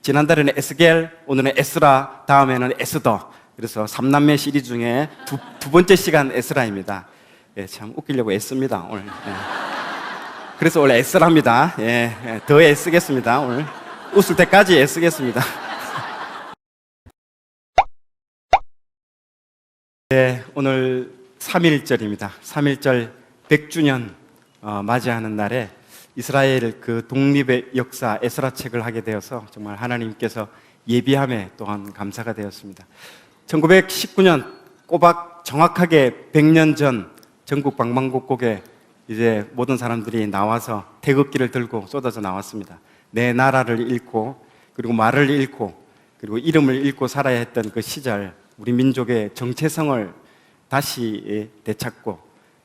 지난달에는 에스겔, 오늘은 에스라, 다음에는 에스더. 그래서 3남매 시리즈 중에 두 번째 시간 에스라입니다. 예, 참 웃기려고 애씁니다, 오늘. 예. 그래서 원래 에스라입니다. 예, 더 애쓰겠습니다, 오늘. 웃을 때까지 애쓰겠습니다. 네, 오늘 3.1절입니다. 3.1절 100주년 맞이하는 날에 이스라엘 그 독립의 역사 에스라 책을 하게 되어서 정말 하나님께서 예비함에 또한 감사가 되었습니다. 1919년 꼬박 정확하게 100년 전 전국 방방곡곡에 이제 모든 사람들이 나와서 태극기를 들고 쏟아져 나왔습니다. 내 나라를 잃고 그리고 말을 잃고 그리고 이름을 잃고 살아야 했던 그 시절, 우리 민족의 정체성을 다시 되찾고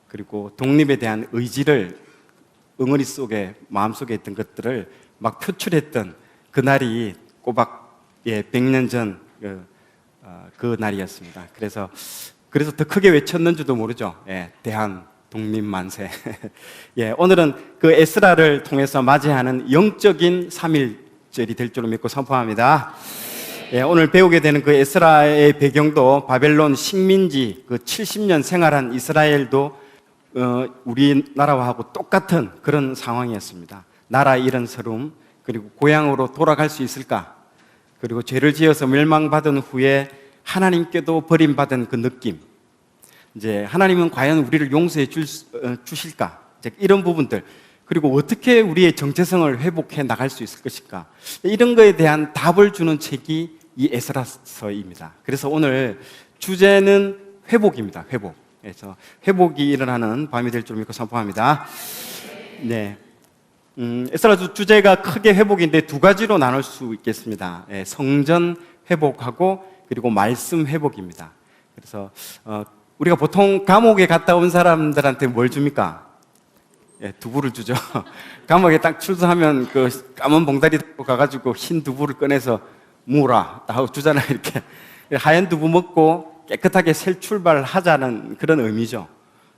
그리고 독립에 대한 의지를 응어리 속에 마음속에 있던 것들을 막 표출했던 그날이 꼬박 100년 전 그 날이었습니다. 그래서 더 크게 외쳤는지도 모르죠. 대한 독립 만세. 오늘은 그 에스라를 통해서 맞이하는 영적인 3.1절이 될 줄로 믿고 선포합니다. 오늘 배우게 되는 그 에스라의 배경도 바벨론 식민지 그 70년 생활한 이스라엘도 우리나라와 하고 똑같은 그런 상황이었습니다. 나라 잃은 서름, 그리고 고향으로 돌아갈 수 있을까? 그리고 죄를 지어서 멸망받은 후에 하나님께도 버림받은 그 느낌. 이제 하나님은 과연 우리를 용서해 주실까? 이제 이런 부분들. 그리고 어떻게 우리의 정체성을 회복해 나갈 수 있을 것일까? 이런 거에 대한 답을 주는 책이 이 에스라서입니다. 그래서 오늘 주제는 회복입니다. 회복. 그래서 회복이 일어나는 밤이 될 줄 믿고 선포합니다. 네. 에스라 주제가 크게 회복인데 두 가지로 나눌 수 있겠습니다. 성전 회복하고 그리고 말씀 회복입니다. 그래서 우리가 보통 감옥에 갔다 온 사람들한테 뭘 줍니까? 두부를 주죠. 감옥에 딱 출소하면 그 까만 봉다리 들고 가가지고 흰 두부를 꺼내서 무라 하고 주잖아요. 이렇게 하얀 두부 먹고 깨끗하게 새 출발하자는 그런 의미죠.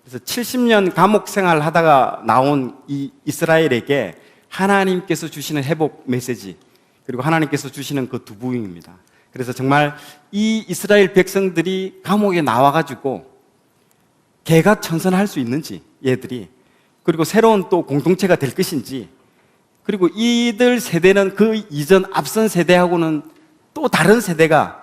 그래서 70년 감옥 생활 하다가 나온 이 이스라엘에게 하나님께서 주시는 회복 메시지, 그리고 하나님께서 주시는 그 두부입니다. 그래서 정말 이 이스라엘 백성들이 감옥에 나와가지고 개가천선할 수 있는지, 얘들이, 그리고 새로운 또 공동체가 될 것인지, 그리고 이들 세대는 그 이전 앞선 세대하고는 또 다른 세대가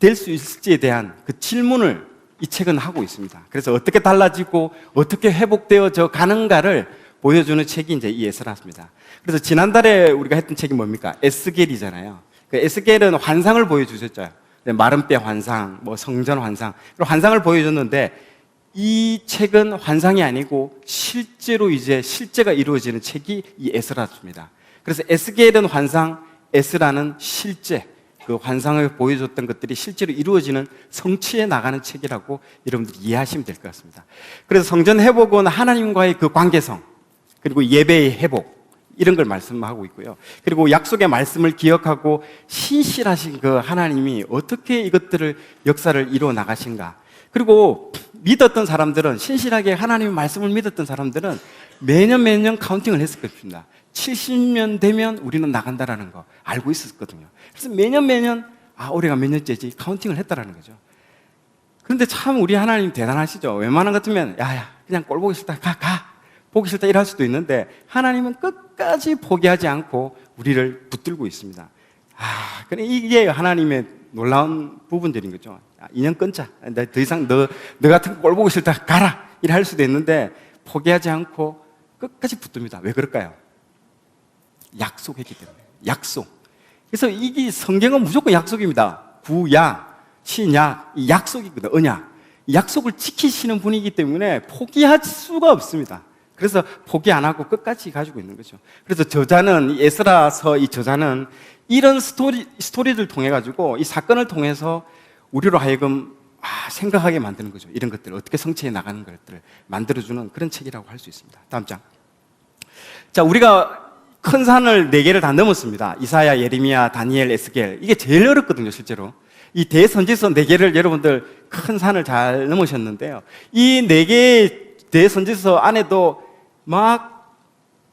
될 수 있을지에 대한 그 질문을 이 책은 하고 있습니다. 그래서 어떻게 달라지고 어떻게 회복되어져 가는가를 보여주는 책이 이제 이 에스라입니다. 그래서 지난달에 우리가 했던 책이 뭡니까? 에스겔이잖아요. 그 에스겔은 환상을 보여주셨죠. 마른 뼈 환상, 뭐 성전 환상, 그리고 환상을 보여줬는데 이 책은 환상이 아니고 실제로 이제 실제가 이루어지는 책이 이 에스라입니다. 그래서 에스겔은 환상, 에스라는 실제, 그 환상을 보여줬던 것들이 실제로 이루어지는 성취해 나가는 책이라고 여러분들이 이해하시면 될 것 같습니다. 그래서 성전 회복은 하나님과의 그 관계성, 그리고 예배의 회복, 이런 걸 말씀하고 있고요. 그리고 약속의 말씀을 기억하고 신실하신 그 하나님이 어떻게 이것들을 역사를 이루어 나가신가. 그리고 믿었던 사람들은, 신실하게 하나님의 말씀을 믿었던 사람들은 매년 카운팅을 했을 것입니다. 70년 되면 우리는 나간다라는 거 알고 있었거든요. 그래서 매년 올해가 몇 년째지 카운팅을 했다라는 거죠. 그런데 참 우리 하나님 대단하시죠. 웬만한 것 같으면 야야 그냥 꼴 보기 싫다 가 보기 싫다 이럴 수도 있는데 하나님은 끝까지 포기하지 않고 우리를 붙들고 있습니다. 그래 이게 하나님의 놀라운 부분들인 거죠. 인연 끊자. 더 이상 너 같은 꼴 보기 싫다 가라 이래 할 수도 있는데 포기하지 않고 끝까지 붙듭니다. 왜 그럴까요? 약속했기 때문에. 약속. 그래서 이게 성경은 무조건 약속입니다. 구약, 신약, 이 약속이거든. 언약. 이 약속을 지키시는 분이기 때문에 포기할 수가 없습니다. 그래서 포기 안 하고 끝까지 가지고 있는 거죠. 그래서 저자는, 에스라서 이 저자는 이런 스토리를 통해 가지고 이 사건을 통해서 우리로 하여금 생각하게 만드는 거죠. 이런 것들을 어떻게 성취해 나가는 것들을 만들어주는 그런 책이라고 할 수 있습니다. 다음 장. 자, 우리가 큰 산을 4개를 다 넘었습니다. 이사야, 예레미야, 다니엘, 에스겔. 이게 제일 어렵거든요, 실제로. 이 대선지서 4개를 여러분들 큰 산을 잘 넘으셨는데요. 이 4개의 대선지서 안에도 막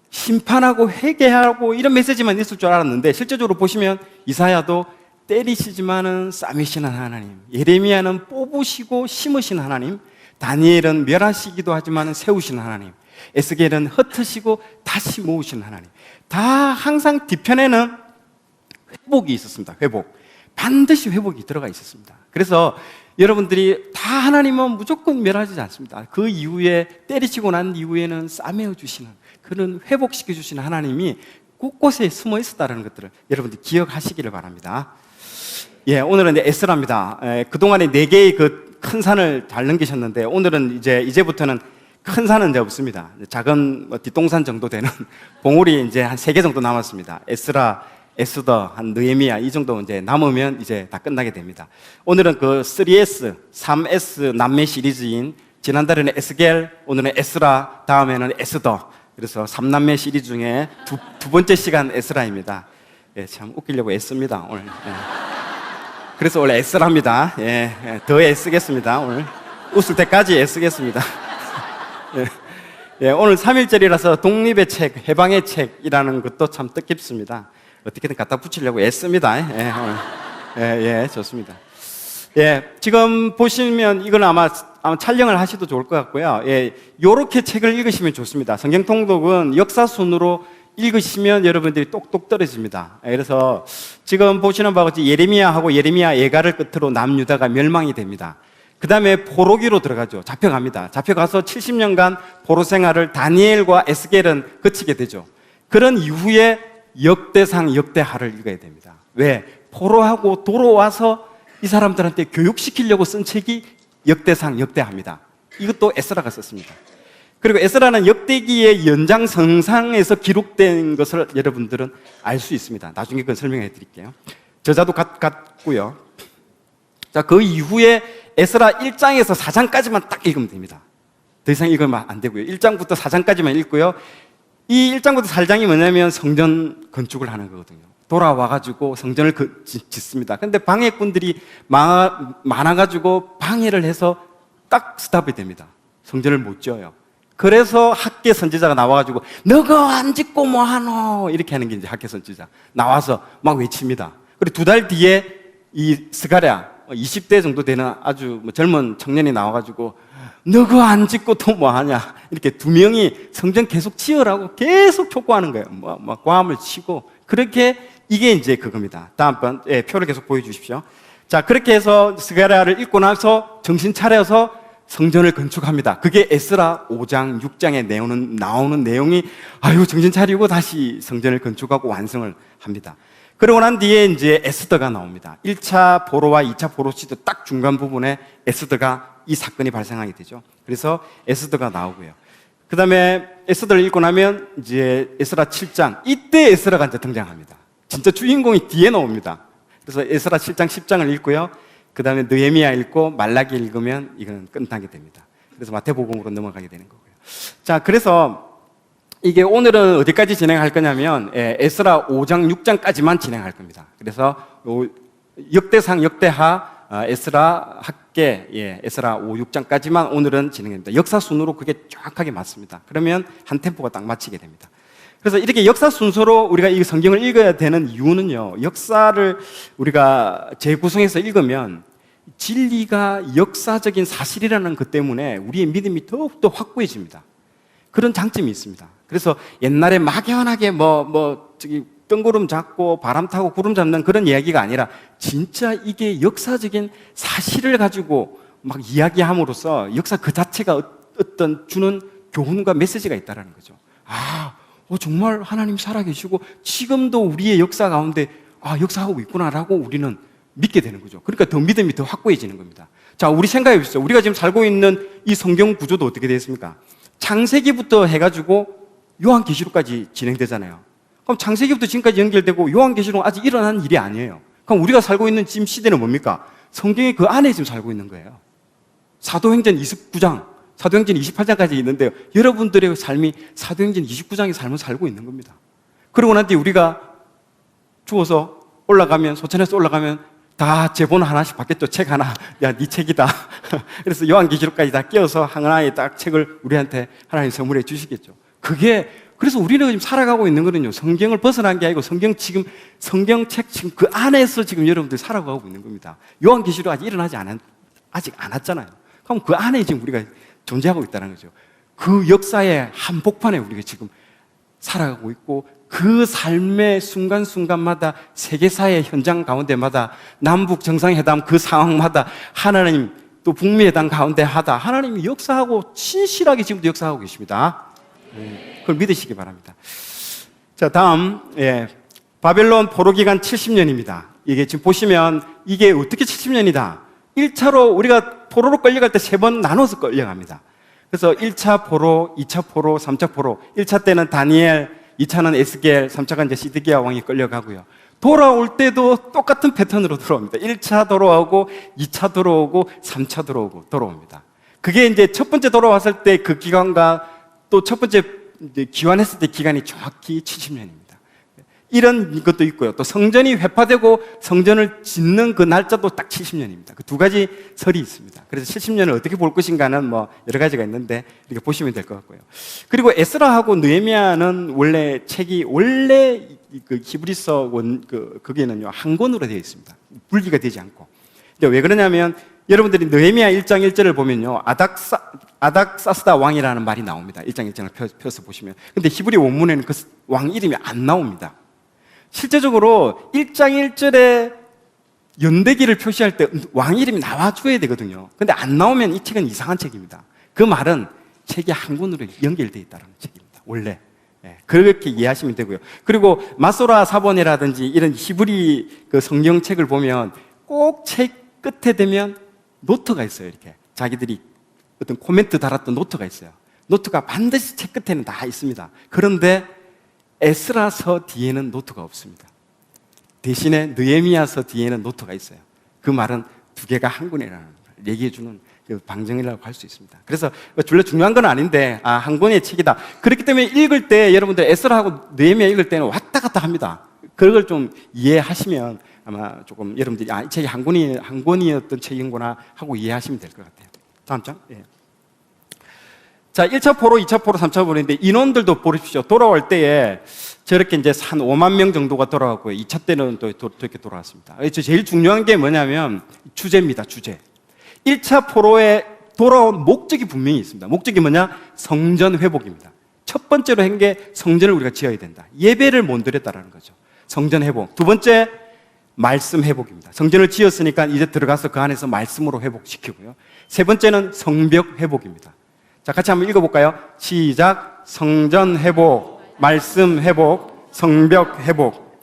심판하고 회개하고 이런 메시지만 있을 줄 알았는데 실제적으로 보시면 이사야도 때리시지만은 싸매시는 하나님, 예레미야는 뽑으시고 심으시는 하나님, 다니엘은 멸하시기도 하지만 세우시는 하나님, 에스겔은 흩으시고 다시 모으시는 하나님. 다 항상 뒤편에는 회복이 있었습니다. 회복. 반드시 회복이 들어가 있었습니다. 그래서 여러분들이 다 하나님은 무조건 멸하지 않습니다. 그 이후에 때리시고 난 이후에는 싸매어 주시는, 그런 회복시켜 주시는 하나님이 곳곳에 숨어 있었다는 것들을 여러분들이 기억하시기를 바랍니다. 예, 오늘은 에스라입니다. 그동안에 4개의 그 큰 산을 잘 넘기셨는데 오늘은 이제부터는 큰 산은 이제 없습니다. 작은 뒷동산 정도 되는 봉우리 이제 한 3개 정도 남았습니다. 에스라, 에스더, 한 느헤미야 이 정도 이제 남으면 이제 다 끝나게 됩니다. 오늘은 그 3S, 3S 남매 시리즈인 지난달에는 에스겔, 오늘은 에스라, 다음에는 에스더. 그래서 3남매 시리즈 중에 두 번째 시간 에스라입니다. 예, 참 웃기려고 애씁니다, 오늘. 예. 그래서 원래 에스라입니다. 예, 더 애쓰겠습니다, 오늘. 웃을 때까지 애쓰겠습니다. 예. 예, 오늘 3.1절이라서 독립의 책, 해방의 책이라는 것도 참 뜻깊습니다. 어떻게든 갖다 붙이려고 애씁니다. 예, 오늘. 예, 좋습니다. 예, 지금 보시면 이건 아마 촬영을 하셔도 좋을 것 같고요. 예, 요렇게 책을 읽으시면 좋습니다. 성경 통독은 역사 순으로 읽으시면 여러분들이 똑똑 떨어집니다. 예, 그래서 지금 보시는 바와 같이 예레미야하고 예레미야 예가를 끝으로 남유다가 멸망이 됩니다. 그 다음에 포로기로 들어가죠. 잡혀갑니다. 잡혀가서 70년간 포로 생활을 다니엘과 에스겔은 거치게 되죠. 그런 이후에 역대상, 역대하를 읽어야 됩니다. 왜? 포로하고 돌아와서 이 사람들한테 교육시키려고 쓴 책이 역대상, 역대하입니다. 이것도 에스라가 썼습니다. 그리고 에스라는 역대기의 연장선상에서 기록된 것을 여러분들은 알 수 있습니다. 나중에 그건 설명해 드릴게요. 저자도 같고요. 자, 그 이후에 에스라 1장에서 4장까지만 딱 읽으면 됩니다. 더 이상 읽으면 안 되고요. 1장부터 4장까지만 읽고요. 이 1장부터 4장이 뭐냐면 성전 건축을 하는 거거든요. 돌아와가지고 성전을 짓습니다. 근데 방해꾼들이 많아가지고 방해를 해서 딱 스탑이 됩니다. 성전을 못 지어요. 그래서 학계 선지자가 나와가지고 너가 안 짓고 뭐하노 이렇게 하는 게 이제 학계 선지자 나와서 막 외칩니다. 그리고 2달 뒤에 이 스가랴 20대 정도 되는 아주 젊은 청년이 나와가지고 너가 안 짓고 또 뭐하냐 이렇게 2명이 성전 계속 지으라고 계속 촉구하는 거예요. 뭐 고함을 치고 그렇게 이게 이제 그겁니다. 다음번 표를 계속 보여주십시오. 자, 그렇게 해서 스가랴를 읽고 나서 정신 차려서 성전을 건축합니다. 그게 에스라 5장, 6장에 나오는 내용이 아유 정신 차리고 다시 성전을 건축하고 완성을 합니다. 그러고 난 뒤에 이제 에스더가 나옵니다. 1차 포로와 2차 포로 시대 딱 중간 부분에 에스더가 이 사건이 발생하게 되죠. 그래서 에스더가 나오고요. 그 다음에 에스더를 읽고 나면 이제 에스라 7장 이때 에스라가 이제 등장합니다. 진짜 주인공이 뒤에 나옵니다. 그래서 에스라 7장, 10장을 읽고요. 그 다음에 느헤미야 읽고 말라기 읽으면 이건 끝나게 됩니다. 그래서 마태복음으로 넘어가게 되는 거고요. 자, 그래서 이게 오늘은 어디까지 진행할 거냐면 에스라 5장, 6장까지만 진행할 겁니다. 그래서 역대상, 역대하, 에스라 학계, 에스라 5, 6장까지만 오늘은 진행됩니다. 역사 순으로 그게 정확하게 맞습니다. 그러면 한 템포가 딱 맞추게 됩니다. 그래서 이렇게 역사 순서로 우리가 이 성경을 읽어야 되는 이유는요, 역사를 우리가 재구성해서 읽으면 진리가 역사적인 사실이라는 것 때문에 우리의 믿음이 더욱더 확고해집니다. 그런 장점이 있습니다. 그래서 옛날에 막연하게 뜬구름 잡고 바람 타고 구름 잡는 그런 이야기가 아니라 진짜 이게 역사적인 사실을 가지고 막 이야기함으로써 역사 그 자체가 어떤 주는 교훈과 메시지가 있다는 거죠. 정말 하나님 살아계시고 지금도 우리의 역사 가운데 역사하고 있구나라고 우리는 믿게 되는 거죠. 그러니까 더 믿음이 더 확고해지는 겁니다. 자, 우리 생각해 보십시오. 우리가 지금 살고 있는 이 성경 구조도 어떻게 되어 있습니까? 창세기부터 해가지고 요한계시록까지 진행되잖아요. 그럼 창세기부터 지금까지 연결되고 요한계시록은 아직 일어난 일이 아니에요. 그럼 우리가 살고 있는 지금 시대는 뭡니까? 성경의 그 안에 지금 살고 있는 거예요. 사도행전 29장, 사도행전 28장까지 있는데요. 여러분들의 삶이 사도행전 29장의 삶을 살고 있는 겁니다. 그러고 난 뒤에 우리가 죽어서 올라가면, 소천에서 올라가면 다 제본 하나씩 받겠죠. 책 하나. 야, 네 책이다. 그래서 요한계시록까지 다 끼워서 하나의 딱 책을 우리한테 하나님 선물해 주시겠죠. 그게 그래서 우리는 지금 살아가고 있는 거는요, 성경을 벗어난 게 아니고 성경책 지금 그 안에서 지금 여러분들 살아가고 있는 겁니다. 요한계시록 아직 일어나지 아직 않았잖아요. 그럼 그 안에 지금 우리가 존재하고 있다는 거죠. 그 역사의 한복판에 우리가 지금 살아가고 있고, 그 삶의 순간순간마다 세계사의 현장 가운데마다 남북 정상회담 그 상황마다 하나님, 또 북미 회담 가운데 하다 하나님이 역사하고 진실하게 지금도 역사하고 계십니다. 그걸 믿으시기 바랍니다. 자, 다음, 바벨론 포로 기간 70년입니다. 이게 지금 보시면 이게 어떻게 70년이다. 1차로 우리가 포로로 끌려갈 때 3번 나눠서 끌려갑니다. 그래서 1차 포로, 2차 포로, 3차 포로. 1차 때는 다니엘, 2차는 에스겔, 3차가 이제 시드기야 왕이 끌려가고요. 돌아올 때도 똑같은 패턴으로 돌아옵니다. 1차 돌아오고, 2차 돌아오고, 3차 돌아옵니다. 그게 이제 첫 번째 돌아왔을 때 그 기간과 또 첫 번째 기환했을 때 기간이 정확히 70년입니다. 이런 것도 있고요. 또 성전이 회파되고 성전을 짓는 그 날짜도 딱 70년입니다. 그 두 가지 설이 있습니다. 그래서 70년을 어떻게 볼 것인가는 뭐 여러 가지가 있는데 이렇게 보시면 될 것 같고요. 그리고 에스라하고 느헤미야는 원래 그 히브리서 거기에는요, 한 권으로 되어 있습니다. 분리가 되지 않고. 왜 그러냐면 여러분들이 느헤미야 1장 1절을 보면요, 아닥사스다 왕이라는 말이 나옵니다. 1장 1장을 펴서 보시면. 근데 히브리 원문에는 그 왕 이름이 안 나옵니다. 실제적으로 1장 1절에 연대기를 표시할 때 왕 이름이 나와줘야 되거든요. 근데 안 나오면 이 책은 이상한 책입니다. 그 말은 책이 한 권으로 연결되어 있다는 책입니다. 원래. 그렇게 이해하시면 되고요. 그리고 마소라 사본이라든지 이런 히브리 그 성경책을 보면 꼭 책 끝에 되면 노트가 있어요. 이렇게 자기들이 어떤 코멘트 달았던 노트가 있어요. 노트가 반드시 책 끝에는 다 있습니다. 그런데 에스라서 뒤에는 노트가 없습니다. 대신에 느헤미야서 뒤에는 노트가 있어요. 그 말은 두 개가 한 권이라는 걸 얘기해주는 그 방정이라고 할 수 있습니다. 그래서 별로 중요한 건 아닌데, 한 권의 책이다. 그렇기 때문에 읽을 때 여러분들 에스라하고 느헤미야 읽을 때는 왔다 갔다 합니다. 그걸 좀 이해하시면 아마 조금 여러분들이 이 책이 한 권이었던 책인구나 하고 이해하시면 될 것 같아요. 다음 장. 자, 1차 포로, 2차 포로, 3차 포로인데 인원들도 보십시오. 돌아올 때에 저렇게 이제 한 5만 명 정도가 돌아왔고요. 2차 때는 또 이렇게 돌아왔습니다. 제일 중요한 게 뭐냐면 주제입니다. 주제. 1차 포로에 돌아온 목적이 분명히 있습니다. 목적이 뭐냐? 성전 회복입니다. 첫 번째로 한 게 성전을 우리가 지어야 된다. 예배를 못 드렸다라는 거죠. 성전 회복. 두 번째, 말씀 회복입니다. 성전을 지었으니까 이제 들어가서 그 안에서 말씀으로 회복시키고요. 세 번째는 성벽 회복입니다. 자, 같이 한번 읽어볼까요? 시작. 성전 회복, 말씀 회복, 성벽 회복.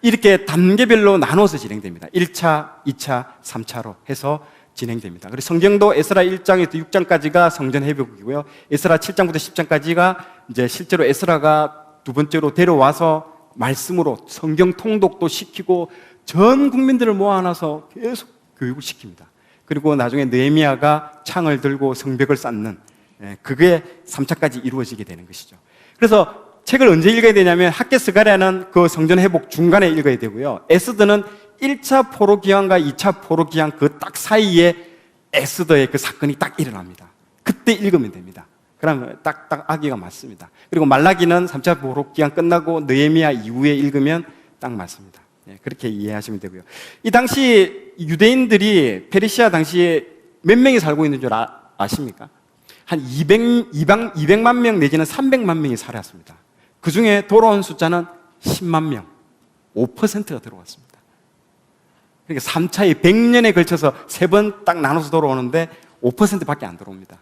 이렇게 단계별로 나눠서 진행됩니다. 1차, 2차, 3차로 해서 진행됩니다. 그리고 성경도 에스라 1장에서 6장까지가 성전 회복이고요. 에스라 7장부터 10장까지가 이제 실제로 에스라가 두 번째로 데려와서 말씀으로 성경 통독도 시키고 전 국민들을 모아놔서 계속 교육을 시킵니다. 그리고 나중에 느헤미야가 창을 들고 성벽을 쌓는, 그게 3차까지 이루어지게 되는 것이죠. 그래서 책을 언제 읽어야 되냐면 학개스가랴는 그 성전 회복 중간에 읽어야 되고요. 에스더는 1차 포로 기한과 2차 포로 기한 그 딱 사이에 에스더의 그 사건이 딱 일어납니다. 그때 읽으면 됩니다. 그러면 딱 아기가 맞습니다. 그리고 말라기는 3차 포로 기한 끝나고 느헤미야 이후에 읽으면 딱 맞습니다. 그렇게 이해하시면 되고요. 이 당시 유대인들이 페르시아 당시에 몇 명이 살고 있는 줄 아십니까? 한 200만 명 내지는 300만 명이 살았습니다. 그 중에 돌아온 숫자는 10만 명, 5%가 들어왔습니다. 그러니까 3차에 100년에 걸쳐서 3번 딱 나눠서 돌아오는데 5%밖에 안 들어옵니다.